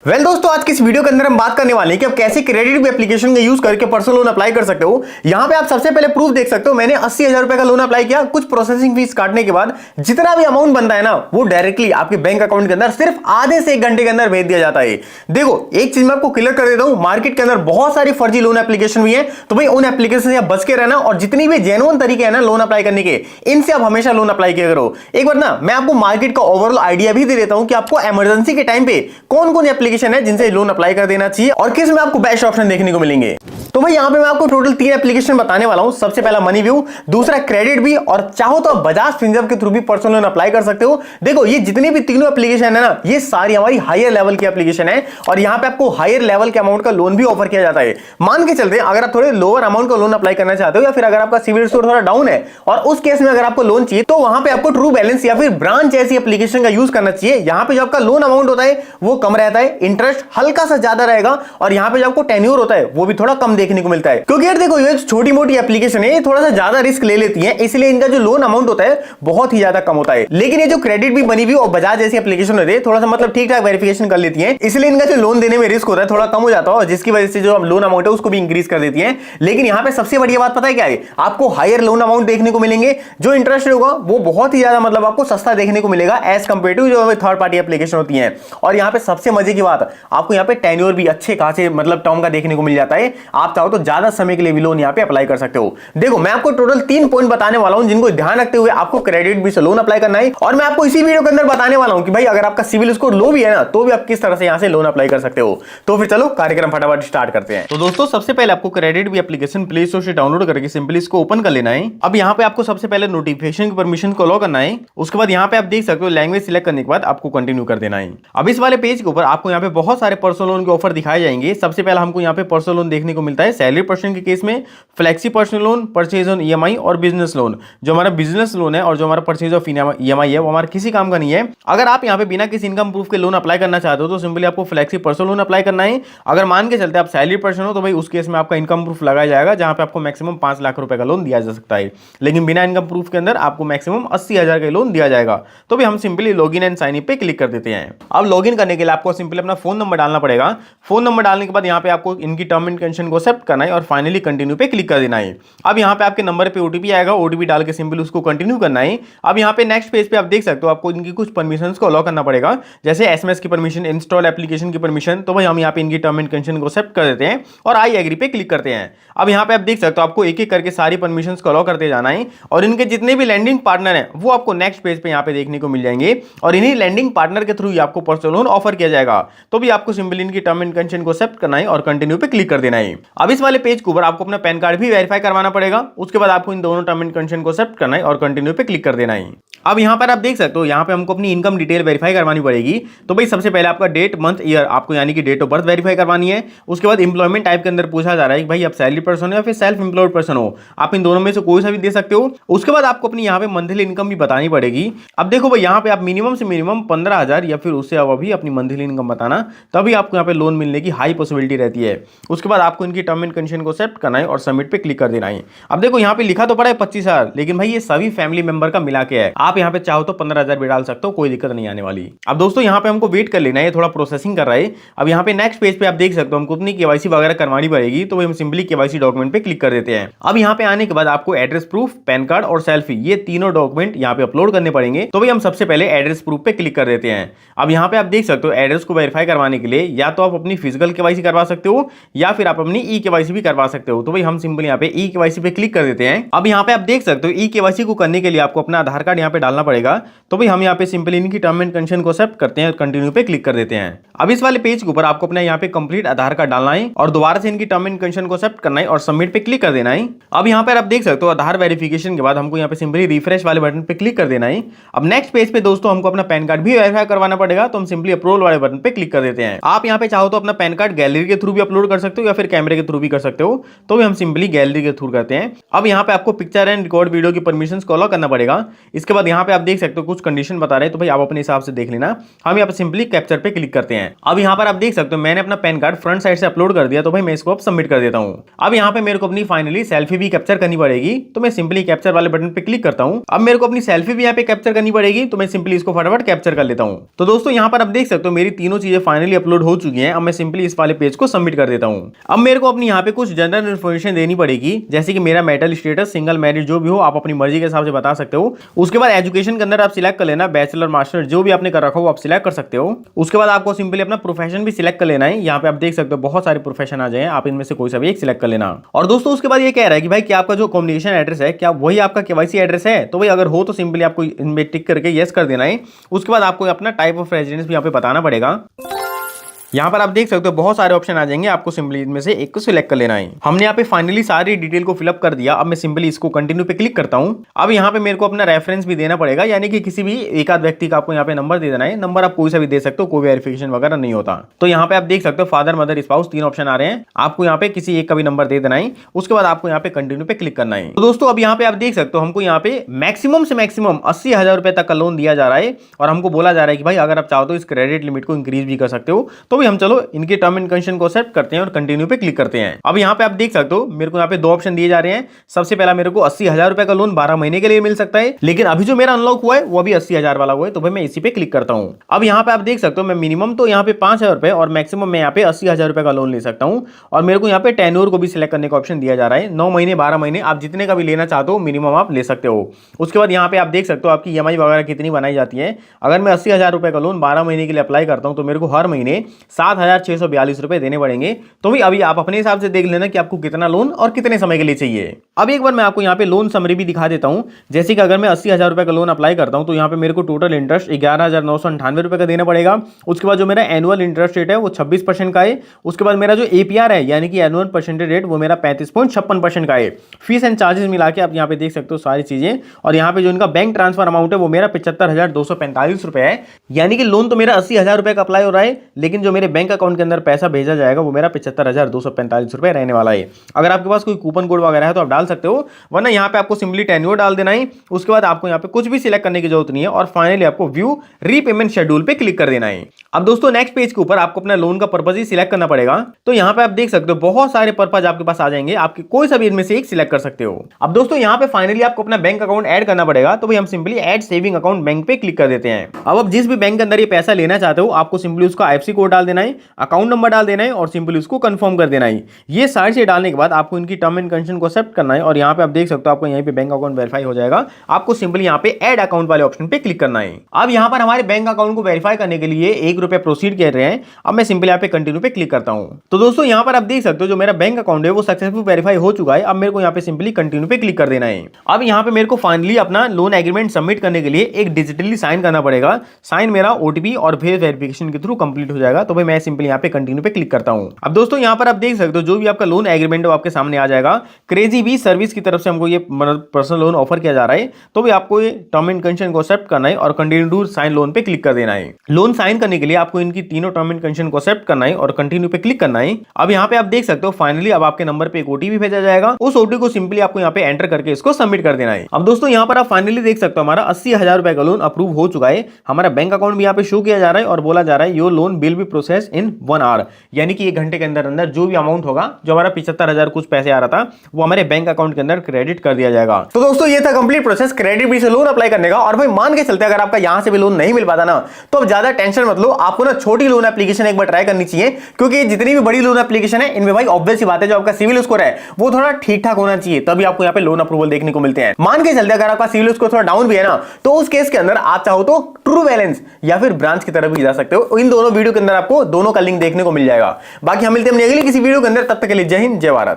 दोस्तों आज की इस वीडियो के अंदर हम बात करने वाले हैं कि आप कैसे क्रेडिट भी एप्लीकेशन का यूज करके पर्सनल लोन अप्लाई कर सकते हो। यहां पे आप सबसे पहले प्रूफ देख सकते हो, मैंने 80,000 रुपए का लोन अप्लाई किया। कुछ प्रोसेसिंग फीस काटने के बाद जितना भी अमाउंट बनता है ना, वो डायरेक्टली आपके बैंक अकाउंट के अंदर सिर्फ आधे से 1 घंटे के अंदर भेज दिया जाता है। देखो एक चीज मैं आपको क्लियर कर देता हूं, मार्केट के अंदर बहुत सारी फर्जी लोन एप्लीकेशन भी है, तो भाई उन एप्लीकेशन से आप बच के रहना और जितनी भी जेन्युइन तरीके हैं ना लोन अप्लाई करने के, इनसे आप हमेशा लोन अप्लाई किया करो। एक बार ना मैं आपको मार्केट का ओवरऑल आइडिया भी दे देता हूं कि आपको इमरजेंसी के टाइम पे कौन कौन एप्लीकेशन है जिनसे लोन अप्लाई कर देना चाहिए और किस में आपको बेस्ट ऑप्शन देखने को मिलेंगे। तो भाई यहां पे मैं आपको टोटल 3 एप्लीकेशन बताने वाला हूं। सबसे पहला मनी व्यू, दूसरा क्रेडिट भी, और चाहो तो आप बजाज फिनसर्व के थ्रू भी पर्सनल लोन अप्लाई कर सकते हो। देखो ये जितनी भी तीनों एप्लीकेशन है ना, ये सारी हमारी हायर लेवल की एप्लीकेशन है और यहां पे आपको हायर लेवल के अमाउंट का लोन भी ऑफर किया जाता है। मान के चलते हैं अगर आप थोड़े लोअर अमाउंट का लोन अप्लाई करना चाहते हो या फिर अगर आपका सिविल स्कोर थोड़ा डाउन है और उस केस में अगर आपको लोन चाहिए, तो वहां पे आपको ट्रू बैलेंस या फिर ब्रांच ऐसी एप्लीकेशन का यूज करना चाहिए। यहां पे जो आपका लोन अमाउंट होता है वो कम रहता है, इंटरेस्ट हल्का सा ज्यादा रहेगा और यहां पे जो आपको टेन्योर होता है वो भी थोड़ा कम देखने को मिलता है। क्योंकि यार देखो ये छोटी मोटी एप्लीकेशन है, ये थोड़ा सा ज्यादा रिस्क ले लेती है, इसलिए इनका जो लोन अमाउंट होता है बहुत ही ज्यादा कम होता है। लेकिन ये जो क्रेडिट भी, मनी भी और बजाज जैसी एप्लीकेशन होती है, थोड़ा सा मतलब ठीक ठाक वेरिफिकेशन कर लेती है, इसलिए इनका जो लोन देने में रिस्क होता है थोड़ा कम हो जाता है, जिसकी वजह से जो लोन अमाउंट है उसको भी इंक्रीज कर देती है। लेकिन यहां पे सबसे बढ़िया बात पता है क्या है, आपको हायर लोन अमाउंट देखने को मिलेंगे, जो इंटरेस्ट होगा वो बहुत ही ज्यादा मतलब आपको सस्ता देखने को मिलेगा एज कंपेयर टू जो थर्ड पार्टी एप्लीकेशन होती है। और यहां पे सबसे मजे की बात, आपको यहां पे टेन्योर भी अच्छे खासे मतलब टर्म का देखने को मिल जाता है। आप चाहो तो ज्यादा समय के लिए भी लोन यहां पे अप्लाई कर सकते हो। देखो मैं आपको टोटल 3 पॉइंट बताने वाला हूं जिनको ध्यान रखते हुए आपको क्रेडिट भी से लोन अप्लाई करना है, और मैं आपको इसी वीडियो के अंदर बताने वाला हूं कि भाई अगर आपका सिविल स्कोर लो भी है ना, तो भी आप किस तरह से यहां से लोन अप्लाई कर सकते हो। तो फिर चलो कार्यक्रम फटाफट स्टार्ट करते हैं। तो दोस्तों सबसे पहले आपको क्रेडिट भी एप्लीकेशन प्ले स्टोर से डाउनलोड करके सिंपली इसको ओपन कर लेना है। अब यहां पे आपको सबसे पहले नोटिफिकेशन की परमिशन को अलाउ करना है। उसके बाद यहां पे आप देख सकते हो लैंग्वेज सिलेक्ट करने के बाद आपको कंटिन्यू कर देना है। अब इस वाले पेज के ऊपर आपको यहां पे बहुत सारे पर्सनल लोन के ऑफर दिखाए जाएंगे। सबसे पहले हमको यहां पे पर्सनल लोन देखने को मिलता है सैलरी पर्सन के केस में, flexi personal loan, purchase on EMI और बिजनेस लोन। जो हमारा बिजनेस लोन है और जो हमारा परचेज ऑफ ईएमआई है वो हमारा किसी काम का नहीं है। अगर आप यहाँ पे बिना किसी इनकम प्रूफ के लोन अप्लाई करना चाहते हो तो सिंपली आपको फ्लेक्सी पर्सनल लोन अप्लाई करना है। अगर मान के चलते आप सैलरी पर्सन हो तो भाई उस केस में आपका इनकम प्रूफ लगाया जाएगा, जहां पे आपको मैक्सिमम 5 लाख रुपए का लोन दिया जा सकता है। लेकिन बिना इनकम प्रूफ के अंदर आपको मैक्सिमम 80,000 का लोन दिया जाएगा। तो भी हम simply login and sign in पे क्लिक कर देते हैं। अब लॉगिन करने के लिए आपको सिंपली अपना फोन नंबर डालना पड़ेगा। फोन नंबर डालने के बाद यहाँ पे आपको इनकी टर्म एंड कंडीशन को एक्सेप्ट करना है और फाइनली कंटिन्यू पे क्लिक कर देना है। अब यहाँ पे आपके नंबर पे ओटीपी आएगा, ओटीपी डाल के सिंपल उसको कंटिन्यू करना है। अब यहाँ पे नेक्स्ट पेज पे आप देख सकते हो आपको इनकी कुछ परमिशंस को अलाउ करना पड़ेगा, जैसे एसएमएस की परमिशन, इंस्टॉल एप्लीकेशन की परमिशन। तो भाई हम यहाँ पे इनकी टर्म एंड कंडीशन को एक्सेप्ट कर देते हैं और आई एग्री पे क्लिक करते हैं। अब यहाँ पे आप देख सकते हो आपको एक एक करके सारी परमिशंस को अलाउ करते जाना है और इनके जितने भी लैंडिंग पार्टनर हैं वो आपको नेक्स्ट पेज पे यहाँ पे देखने को मिल जाएंगे और इन्हीं लैंडिंग पार्टनर के थ्रू आपको पर्सनल लोन ऑफर किया जाएगा। तो भी आपको सिंपली इनकी टर्म एंड कंडीशन को एक्सेप्ट करना है और कंटिन्यू पे क्लिक कर देना है। अब इस वाले पेज के ऊपर आपको अपना पैन कार्ड भी वेरीफाई करवाना पड़ेगा। उसके बाद आपको इन दोनों टर्म एंड कंडीशन को एक्सेप्ट करना है और कंटिन्यू पे क्लिक कर देना है। अब यहां पर आप देख सकते हो यहां पे हमको अपनी इनकम डिटेल वेरीफाई करवानी पड़ेगी। तो भाई सबसे पहले आपका डेट, मंथ, ईयर आपको यानी कि डेट ऑफ बर्थ वेरीफाई करवानी है। उसके बाद एम्प्लॉयमेंट टाइप के अंदर पूछा जा रहा है कि भाई आप सैलरी पर्सन हो या फिर सेल्फ एम्प्लॉयड पर्सन हो, आप इन दोनों में से कोई सा भी दे सकते हो। उसके बाद आपको अपनी यहाँ पे मंथली इनकम भी बतानी पड़ेगी। अब देखो भाई यहाँ पे आप मिनिमम से मिनिमम 15,000 या फिर उससे अब भी अपनी मंथली इनकम बताना, तभी आपको यहाँ पे लोन मिलने की हाई पॉसिबिलिटी रहती है। उसके बाद आपको इनकी टर्म एंड कंडीशन को एक्सेप्ट करना है और सबमिट पे क्लिक कर देना है। अब देखो यहाँ पे लिखा तो पड़ा है 25,000, लेकिन भाई ये सभी फैमिली मेंबर का मिला के है। आप यहाँ पे चाहो तो 15,000 भी डाल सकते हो, कोई दिक्कत नहीं आने वाली। अब दोस्तों यहाँ पे हमको वेट कर लेना है, थोड़ा प्रोसेसिंग कर रहा है। अब यहाँ पे नेक्स्ट पेज पे आप देख सकते हो हमको अपनी केवाईसी वगैरह करवानी पड़ेगी, तो हम सिंपली केवाईसी डॉक्यूमेंट पे क्लिक कर देते हैं। अब यहाँ पे आने के बाद आपको एड्रेस प्रूफ, पैन कार्ड और सेल्फी, ये तीनों डॉक्यूमेंट यहाँ पे अपलोड करने पड़ेंगे। तो भाई हम सबसे पहले एड्रेस प्रूफ पे क्लिक कर देते हैं। अब यहाँ पे आप देख सकते हो एड्रेस को वेरीफाई करवाने के लिए या तो आप अपनी फिजिकल केवाईसी करवा सकते हो या फिर आप अपनी ई केवाईसी भी करवा सकते हो। तो भाई हम सिंपल यहाँ पे ई केवाईसी पे क्लिक कर देते हैं। अब यहाँ पे आप देख सकते हो ई केवाईसी को करने के लिए आपको अपना आधार कार्ड यहाँ पे डालना पड़ेगा। तो भाई हम यहाँ पे सिंपली इनकी टर्म एंड कंडीशन को एक्सेप्ट करते हैं और कंटिन्यू पे क्लिक कर देते हैं। अब इस वाले पेज के ऊपर आपको अपना यहाँ पे कंप्लीट आधार कार्ड डालना है और दोबारा से इनकी टर्म एंड कंडीशन को एक्सेप्ट करना है और सबमिट पे क्लिक कर देना है। अब यहाँ पर आप देख सकते हो आधार वेरिफिकेशन के बाद हमको यहाँ पे सिंपली रिफ्रेश वाले बटन पे क्लिक कर देना है। अब नेक्स्ट पेज पे दोस्तों हमको अपना पैन कार्ड भी वेरीफाई करवाना पड़ेगा, तो हम सिंपली अप्रूवल वाले बटन पे क्लिक कर देते हैं। आप यहाँ पे चाहो तो अपना पैन कार्ड गैलरी के थ्रू भी अपलोड कर सकते हो या फिर कैमरे के थ्रू भी कर सकते हो, तो भी हम सिंपली गैलरी के थ्रू करते हैं। अब यहाँ पे आपको पिक्चर एंड रिकॉर्ड वीडियो की परमिशंस को अलाउ करना पड़ेगा। इसके बाद यहाँ पे आप देख सकते हो कुछ कंडीशन बता रहे हैं, तो भाई आप अपने हिसाब से देख लेना। हम यहाँ पे सिंपली कैप्चर पे क्लिक करते हैं। अब यहाँ पर आप देख सकते हो मैंने अपना पैन कार्ड फ्रंट साइड से अपलोड कर दिया, तो भाई मैं इसको अब सबमिट कर देता हूँ। अब यहाँ पे मेरे को अपनी फाइनली सेल्फी भी कैप्चर करनी पड़ेगी, तो मैं सिंपली कैप्चर वाले बटन पे क्लिक करता हूँ। अब मेरे को अपनी सेल्फी भी यहाँ पे कैप्चर करनी पड़ेगी, तो मैं सिंपली इसको फटाफट कैप्चर कर लेता हूँ। तो दोस्तों यहाँ पर आप देख सकते हो मेरी तीनों चीजें फाइनली अपलोड हो चुकी हैं। अब मैं सिंपली इस वाले पेज को सबमिट कर देता हूँ। अब मेरे को अपनी यहाँ पे कुछ जनरल इन्फॉर्मेशन देनी पड़ेगी, जैसे कि मेरा मेटल स्टेटस, सिंगल मैरिज जो भी हो आप अपनी मर्जी के हिसाब से बता सकते हो। उसके बाद एजुकेशन के अंदर आप सिलेक्ट कर लेना, बैचलर मास्टर जो भी आपने कर रखा हो आप सिलेक्ट कर सकते हो। उसके बाद आपको सिंपली अपना प्रोफेशन भी सिलेक्ट कर लेना है। यहाँ पे आप देख सकते हो बहुत सारे प्रोफेशन आ जाए, आप इनमें से कोई सा भी एक सिलेक्ट कर लेना। और दोस्तों उसके बाद ये कह रहा है कि भाई क्या आपका जो कम्युनिकेशन एड्रेस है क्या वही आपका केवाईसी एड्रेस है, तो भाई अगर हो तो सिंपली आपको इनमें टिक करके यस कर देना है। उसके बाद आपको अपना टाइप ऑफ रेजिडेंस भी यहाँ पे बताना पड़ेगा। यहाँ पर आप देख सकते हो बहुत सारे ऑप्शन आ जाएंगे, आपको सिंपली इनमें से एक को सिलेक्ट कर लेना है। हमने यहाँ पे फाइनली सारी डिटेल को फिलअप कर दिया। अब मैं सिंपली इसको कंटिन्यू पे क्लिक करता हूँ। अब यहाँ पे मेरे को अपना रेफरेंस भी देना पड़ेगा, यानी कि किसी भी एक आध व्यक्ति का आपको यहाँ पे नंबर दे देना है। नंबर आप कोई सा भी दे सकते हो, कोई वेरिफिकेशन वगैरह नहीं होता। तो यहाँ पे आप देख सकते हो फादर, मदर, स्पाउस तीन ऑप्शन आ रहे हैं। आपको यहाँ पे किसी एक का भी नंबर दे देना है। उसके बाद आपको यहाँ पे कंटिन्यू पे क्लिक करना है। तो दोस्तों अब यहाँ पे आप देख सकते हो हमको यहाँ पे मैक्सिमम से मैक्सिमम 80,000 रुपए तक का लोन दिया जा रहा है, और हमको बोला जा रहा है कि भाई अगर आप चाहो तो इस क्रेडिट लिमिट को इंक्रीज भी कर सकते हो। तो भी हम चलो इनके टर्म एंड कंडीशन को एक्सेप्ट करते हैं और कंटिन्यू पे क्लिक करते हैं। अब यहाँ पे आप देख सकते हो मेरे को यहाँ पे दो ऑप्शन दिए जा रहे हैं। सबसे पहला मेरे को 80,000 रुपए का लोन 12 महीने के लिए मिल सकता है, लेकिन अभी जो मेरा अनलॉक हुआ है वो भी 80,000 वाला हुआ है, तो भाई मैं इसी पे क्लिक करता हूँ। अब यहाँ पे आप देख सकते हो मैं मिनिमम तो यहाँ पे 5,000 रुपए और मैक्सिमम मैं यहाँ पे 80,000 रुपए का लोन ले सकता हूँ। और मेरे को यहाँ पे टेन्योर को भी सिलेक्ट करने का ऑप्शन दिया जा रहा है। 9 महीने, 12 महीने, आप जितने का भी लेना चाहते हो मिनिमम आप ले सकते हो। उसके बाद यहाँ पे आप देख सकते हो आपकी EMI वगैरह कितनी बनाई जाती है। अगर मैं 80,000 रुपए का लोन 12 महीने के लिए अप्लाई करता हूँ तो मेरे को हर महीने 7,642 रुपए देने पड़ेंगे। तो भी अभी आप अपने हिसाब से देख लेना कि आपको कितना लोन और कितने समय के लिए चाहिए। अब एक बार मैं आपको यहाँ पे लोन समरी भी दिखा देता हूँ। जैसे कि अगर मैं 80,000 रुपए का लोन अप्लाई करता हूँ तो यहाँ पे मेरे को टोटल इंटरेस्ट 11,998 रुपए का देना पड़ेगा। उसके बाद जो मेरा एनुअल इंटरेस्ट रेट है वो 26% का है। उसके बाद मेरा जो APR है यानी कि एनुअल परसेंटेज रेट वो मेरा 35.56% का है। फीस एंड चार्जेस मिला के आप यहाँ पे देख सकते हो सारी चीजें। और यहाँ पे जो इनका बैंक ट्रांसफर अमाउंट है वो मेरा 75,245 रुपए है। यानी कि लोन तो मेरा 80,000 रुपए का अप्लाई हो रहा है, लेकिन जो मेरे बैंक अकाउंट के अंदर पैसा भेजा जाएगा वो मेरा 75,245 रुपए रहने वाला है। अगर आपके पास कोई कूपन कोड वगैरह है तो आप डाल सकते हो, वरना यहाँ पे आपको सिंपली टेन्योर डाल देना है। उसके बाद आपको यहाँ पे कुछ भी सिलेक्ट करने की जरूरत नहीं है और फाइनली आपको व्यू रीपेमेंट शेड्यूल पे क्लिक कर देना है। अब दोस्तों नेक्स्ट पेज के ऊपर आपको अपना लोन का पर्पज ही सिलेक्ट करना पड़ेगा। तो यहाँ पे आप देख सकते हो बहुत सारे पर्पज आपके पास आ जाएंगे, आपके कोई सा भी इनमें से एक सिलेक्ट कर सकते हो। अब दोस्तों यहाँ पे फाइनली आपको अपना बैंक अकाउंट ऐड करना पड़ेगा, तो भाई हम simply add saving account bank पे क्लिक कर देते हैं। अब आप जिस भी बैंक के अंदर ये पैसा लेना चाहते हो आपको सिंपली उसका IFSC कोड डाल देना है, अकाउंट नंबर डाल देना है और सिंपली उसको कंफर्म कर देना है। ये सारी चीजें डालने के बाद आपको इनकी टर्म एंड कंडीशन को एक्सेप्ट करना है। और यहाँ पे आप देख सकते हो आपको यहीं पे बैंक अकाउंट वेरीफाई हो जाएगा। आपको सिंपली यहाँ पे ऐड अकाउंट वाले ऑप्शन पे क्लिक करना है। अब यहाँ पर हमारे बैंक अकाउंट को वेरीफाई करने के लिए ₹1 प्रोसीड कर रहे हैं। अब मैं सिंपली यहाँ पे कंटिन्यू पे क्लिक करता हूँ। तो दोस्तों यहाँ पर आप देख सकते हो जो मेरा बैंक अकाउंट है वो सक्सेसफुल वेरीफाई हो चुका है। अब मेरे को यहाँ पे सिंपली कंटिन्यू पे क्लिक कर देना है। अब यहाँ पे मेरे को फाइनली अपना लोन एग्रीमेंट सबमिट करने के लिए एक डिजिटली साइन करना पड़ेगा। साइन मेरा OTP और फेस वेरिफिकेशन के थ्रू कंप्लीट हो जाएगा। तो भाई मैं सिंपली यहाँ पे कंटिन्यू पे क्लिक करता हूँ। अब दोस्तों यहाँ पर आप देख सकते हो जो भी आपका लोन एग्रीमेंट है आपके सामने आ जाएगा। क्रेजी बी सर्विस की तरफ से हमको ये पर्सनल लोन ऑफर किया जा रहा है, तो भी आपको ये टर्म एंड कंडीशन को एक्सेप्ट करना है और कंटिन्यू टू साइन लोन पे क्लिक कर देना है। लोन साइन करने के लिए आपको इनकी तीनों टर्म एंड कंडीशन को एक्सेप्ट करना है और कंटिन्यू पे क्लिक करना है। अब यहाँ पे आप देख सकते हो फाइनली अब आपके नंबर पे एक OTP भेजा जाएगा। उस OTP को सिंपली आपको यहाँ पे एंटर करके इसको सबमिट कर देना है। अब दोस्तों यहाँ पर आप फाइनली देख सकते हो हमारा 80,000 रुपए का लोन अप्रूव हो चुका है। हमारा बैंक अकाउंट भी यहाँ पे शो किया जा रहा है और बोला जा रहा है your loan will be process in 1 hour, यानी कि 1 घंटे के अंदर अंदर जो भी अमाउंट होगा, जो हमारा 75,000 कुछ पैसे आ रहा था वो हमारे बैंक अकाउंट के अंदर क्रेडिट कर दिया जाएगा। तो दोस्तों ये था कंप्लीट प्रोसेस क्रेडिट बी से लोन अप्लाई करने का। और भाई मान के चलते अगर आपका यहां से भी लोन नहीं मिल पाता ना तो अब ज्यादा टेंशन मत लो, आपको ना छोटी लोन एप्लीकेशन एक बार ट्राई करनी चाहिए, क्योंकि जितनी भी बड़ी लोन एप्लीकेशन है इनमें भाई ऑब्वियस सी बात है जो आपका सिविल स्कोर है वो थोड़ा ठीक ठाक होना चाहिए, तभी आपको यहाँ पे लोन अप्रूवल देखने को मिलते हैं। मान के चलते अगर आपका सिविल स्कोर थोड़ा डाउन भी है ना तो उस केस के अंदर आप चाहो तो ट्रू बैलेंस या फिर ब्रांच की तरफ भी जा सकते हो। इन दोनों वीडियो के अंदर आपको दोनों का लिंक देखने को मिल जाएगा। बाकी हम मिलते हैं अपनी अगली किसी वीडियो के अंदर, तब तक के लिए जय हिंद जय भारत।